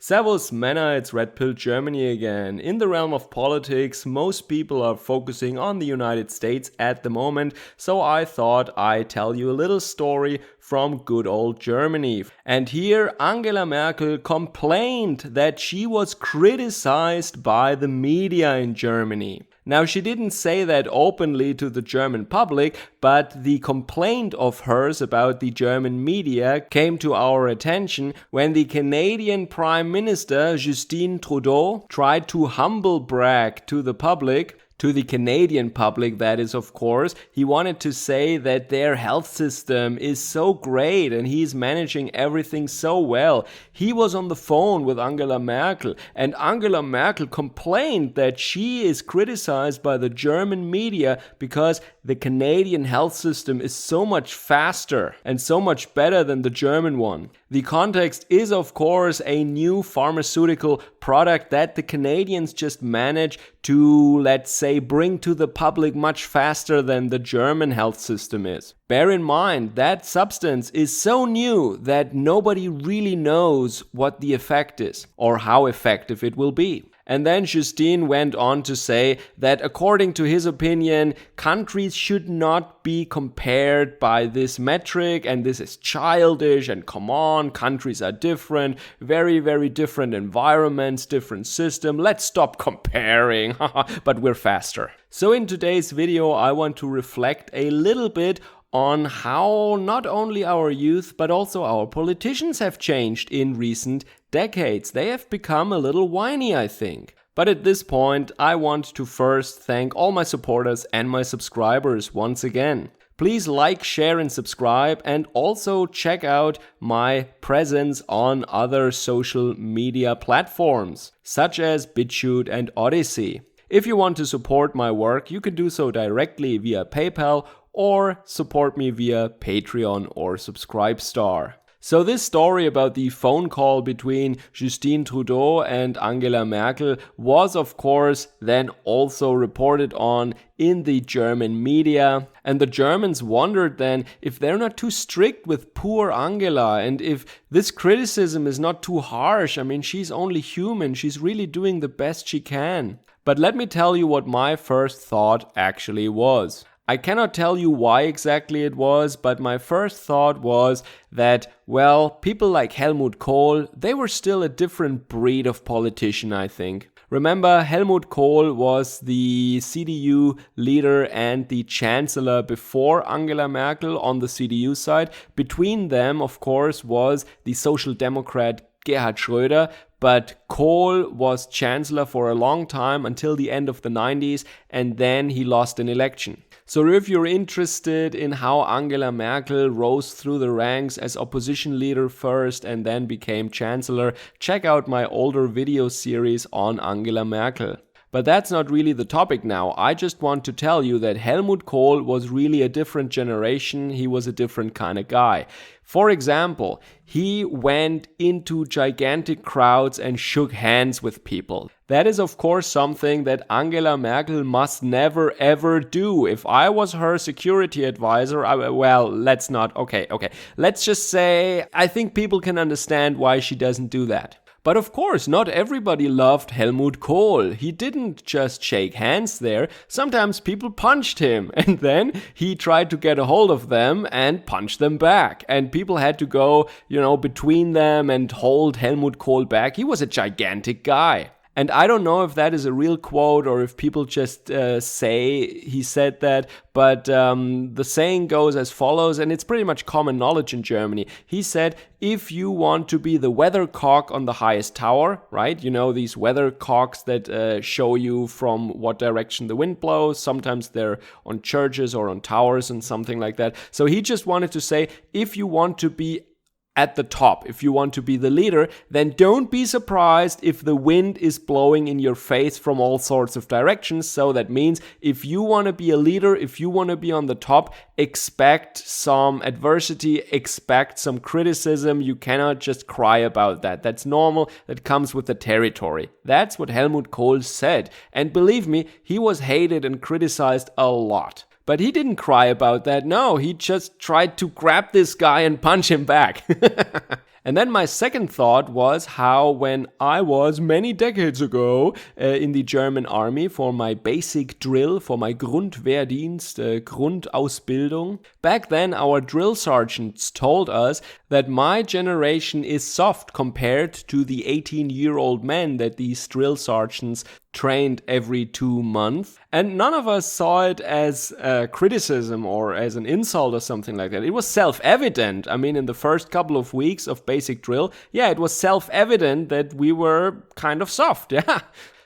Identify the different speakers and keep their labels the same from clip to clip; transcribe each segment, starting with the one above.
Speaker 1: Servus Männer, it's Red Pill Germany again. In the realm of politics, most people are focusing on the United States at the moment, so I thought I'd tell you a little story from good old Germany. And here Angela Merkel complained that she was criticized by the media in Germany. Now, she didn't say that openly to the German public, but the complaint of hers about the German media came to our attention when the Canadian Prime Minister Justin Trudeau tried to humble brag to the public. To the Canadian public, that is, of course. He wanted to say that their health system is so great and he's managing everything so well. He was on the phone with Angela Merkel, and Angela Merkel complained that she is criticized by the German media because the Canadian health system is so much faster and so much better than the German one. The context is, of course, a new pharmaceutical product that the Canadians just managed to, let's say, bring to the public much faster than the German health system is. Bear in mind, that substance is so new that nobody really knows what the effect is or how effective it will be. And then Justin went on to say that according to his opinion, countries should not be compared by this metric, and this is childish, and come on, countries are different, very, very different environments, different system. Let's stop comparing, but we're faster. So in today's video, I want to reflect a little bit on how not only our youth but also our politicians have changed in recent decades. They have become a little whiny, I think. But at this point, I want to first thank all my supporters and my subscribers once again. Please like, share and subscribe, and also check out my presence on other social media platforms such as BitChute and Odyssey. If you want to support my work, you can do so directly via PayPal or support me via Patreon or Subscribestar. So this story about the phone call between Justin Trudeau and Angela Merkel was, of course, then also reported on in the German media. And the Germans wondered then if they're not too strict with poor Angela and if this criticism is not too harsh. I mean, she's only human. She's really doing the best she can. But let me tell you what my first thought actually was. I cannot tell you why exactly it was, but my first thought was that, well, people like Helmut Kohl, they were still a different breed of politician, I think. Remember, Helmut Kohl was the CDU leader and the chancellor before Angela Merkel on the CDU side. Between them, of course, was the Social Democrat Gerhard Schröder, but Kohl was chancellor for a long time until the end of the 90s, and then he lost an election. So if you're interested in how Angela Merkel rose through the ranks as opposition leader first and then became chancellor, check out my older video series on Angela Merkel. But that's not really the topic now. I just want to tell you that Helmut Kohl was really a different generation. He was a different kind of guy. For example, he went into gigantic crowds and shook hands with people. That is, of course, something that Angela Merkel must never ever do. If I was her security advisor, let's just say I think people can understand why she doesn't do that. But of course, not everybody loved Helmut Kohl. He didn't just shake hands there. Sometimes people punched him, and then he tried to get a hold of them and punch them back. And people had to go, between them and hold Helmut Kohl back. He was a gigantic guy. And I don't know if that is a real quote or if people just say he said that, but the saying goes as follows, and it's pretty much common knowledge in Germany. He said, if you want to be the weathercock on the highest tower, right? You know, these weathercocks that show you from what direction the wind blows. Sometimes they're on churches or on towers and something like that. So he just wanted to say, if you want to be at the top, if you want to be the leader, then don't be surprised if the wind is blowing in your face from all sorts of directions. So that means if you want to be a leader, if you want to be on the top, expect some adversity, expect some criticism. You cannot just cry about that. That's normal. That comes with the territory. That's what Helmut Kohl said. And believe me, he was hated and criticized a lot. But he didn't cry about that. No, he just tried to grab this guy and punch him back. And then my second thought was how when I was many decades ago in the German army for my basic drill, for my Grundwehrdienst, Grundausbildung, back then our drill sergeants told us that my generation is soft compared to the 18-year-old men that these drill sergeants trained every 2 months. And none of us saw it as a criticism or as an insult or something like that. It was self-evident. I mean, in the first couple of weeks of basic drill, yeah, it was self-evident that we were kind of soft, yeah.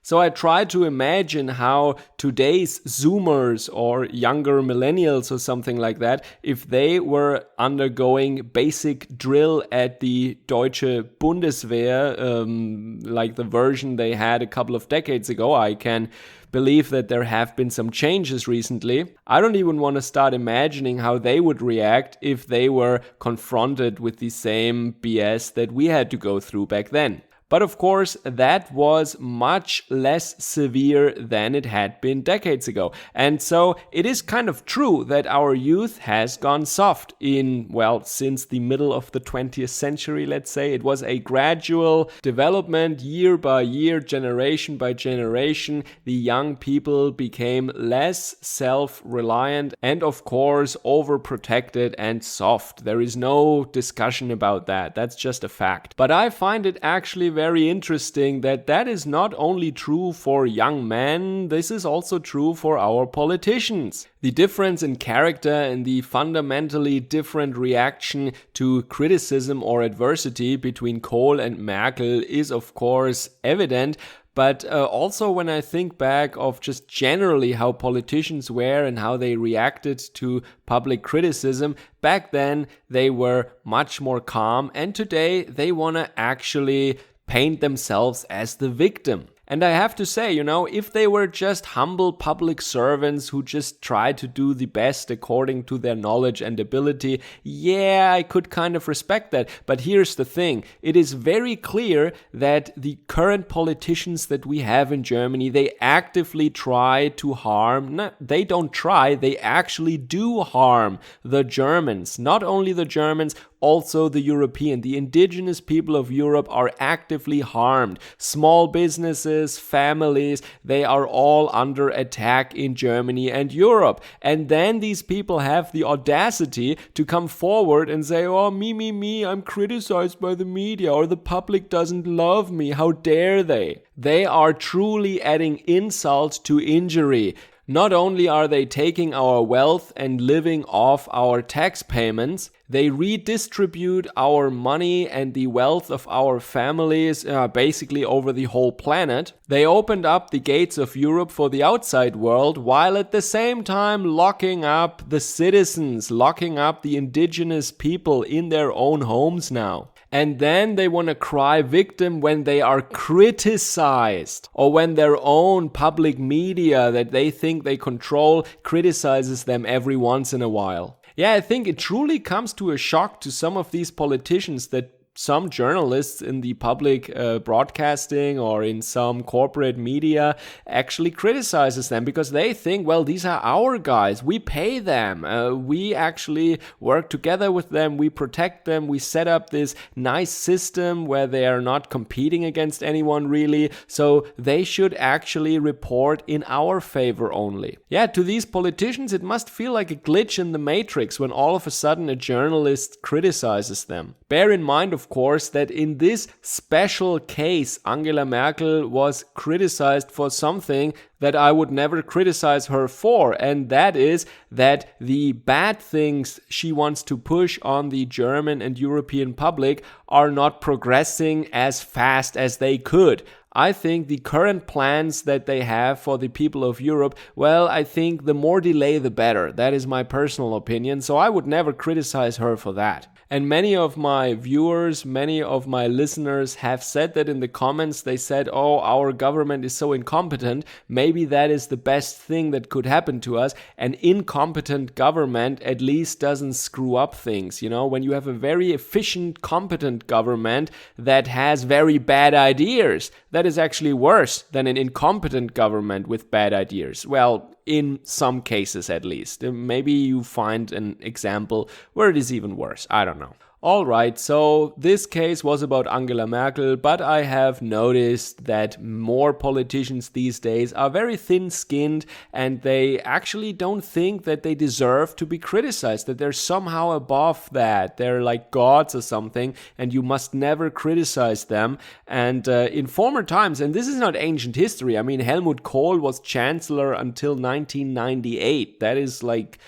Speaker 1: So I tried to imagine how today's Zoomers or younger millennials or something like that, if they were undergoing basic drill at the Deutsche Bundeswehr, like the version they had a couple of decades ago. I can believe that there have been some changes recently. I don't even want to start imagining how they would react if they were confronted with the same BS that we had to go through back then. But of course, that was much less severe than it had been decades ago. And so it is kind of true that our youth has gone soft since the middle of the 20th century, let's say. It was a gradual development, year by year, generation by generation. The young people became less self-reliant and, of course, overprotected and soft. There is no discussion about that. That's just a fact. But I find it actually very interesting that is not only true for young men, this is also true for our politicians. The difference in character and the fundamentally different reaction to criticism or adversity between Kohl and Merkel is of course evident. But also when I think back of just generally how politicians were and how they reacted to public criticism, back then they were much more calm, and today they want to actually paint themselves as the victim. And I have to say, if they were just humble public servants who just try to do the best according to their knowledge and ability, yeah, I could kind of respect that. But here's the thing. It is very clear that the current politicians that we have in Germany, they actively try to harm, they don't try, they actually do harm the Germans. Not only the Germans, also the the indigenous people of Europe are actively harmed. Small businesses, families, they are all under attack in Germany and Europe. And then these people have the audacity to come forward and say, oh, me, I'm criticized by the media, or the public doesn't love me. How dare they? They are truly adding insult to injury. Not only are they taking our wealth and living off our tax payments, they redistribute our money and the wealth of our families basically over the whole planet. They opened up the gates of Europe for the outside world, while at the same time locking up the citizens, locking up the indigenous people in their own homes now. And then they want to cry victim when they are criticized, or when their own public media that they think they control criticizes them every once in a while. Yeah, I think it truly comes to a shock to some of these politicians that some journalists in the public broadcasting or in some corporate media actually criticizes them, because they think, well, these are our guys. We pay them. We actually work together with them. We protect them. We set up this nice system where they are not competing against anyone really. So they should actually report in our favor only. Yeah, to these politicians, it must feel like a glitch in the matrix when all of a sudden a journalist criticizes them. Bear in mind, of course, that in this special case, Angela Merkel was criticized for something that I would never criticize her for, and that is that the bad things she wants to push on the German and European public are not progressing as fast as they could. I think the current plans that they have for the people of Europe, well, I think the more delay the better. That is my personal opinion, so I would never criticize her for that. And many of my viewers, many of my listeners have said that in the comments. They said, oh, our government is so incompetent. Maybe that is the best thing that could happen to us. An incompetent government at least doesn't screw up things. When you have a very efficient, competent government that has very bad ideas, that is actually worse than an incompetent government with bad ideas. Well, in some cases at least. Maybe you find an example where it is even worse. I don't know. Alright, so this case was about Angela Merkel, but I have noticed that more politicians these days are very thin skinned and they actually don't think that they deserve to be criticized, that they're somehow above that. They're like gods or something, and you must never criticize them. And in former times, and this is not ancient history, I mean, Helmut Kohl was chancellor until 1998. That is like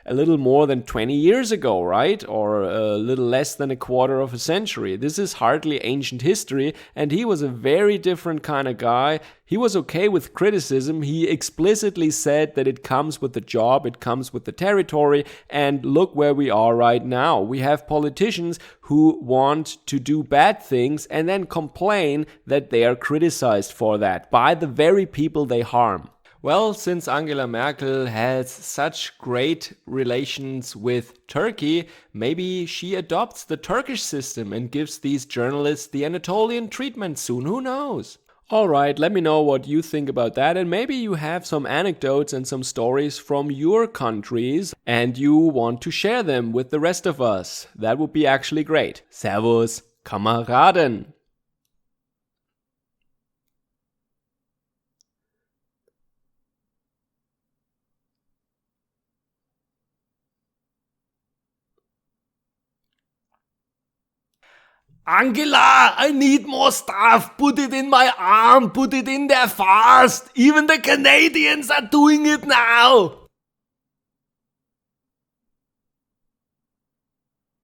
Speaker 1: a little more than 20 years ago, right? Or a little less than a quarter of a century. This is hardly ancient history, and he was a very different kind of guy. He was okay with criticism. He explicitly said that it comes with the job, it comes with the territory, and look where we are right now. We have politicians who want to do bad things and then complain that they are criticized for that by the very people they harm. Well, since Angela Merkel has such great relations with Turkey, maybe she adopts the Turkish system and gives these journalists the Anatolian treatment soon. Who knows? Alright, let me know what you think about that, and maybe you have some anecdotes and some stories from your countries and you want to share them with the rest of us. That would be actually great. Servus, Kameraden!
Speaker 2: Angela, I need more stuff. Put it in my arm. Put it in there fast. Even the Canadians are doing it now.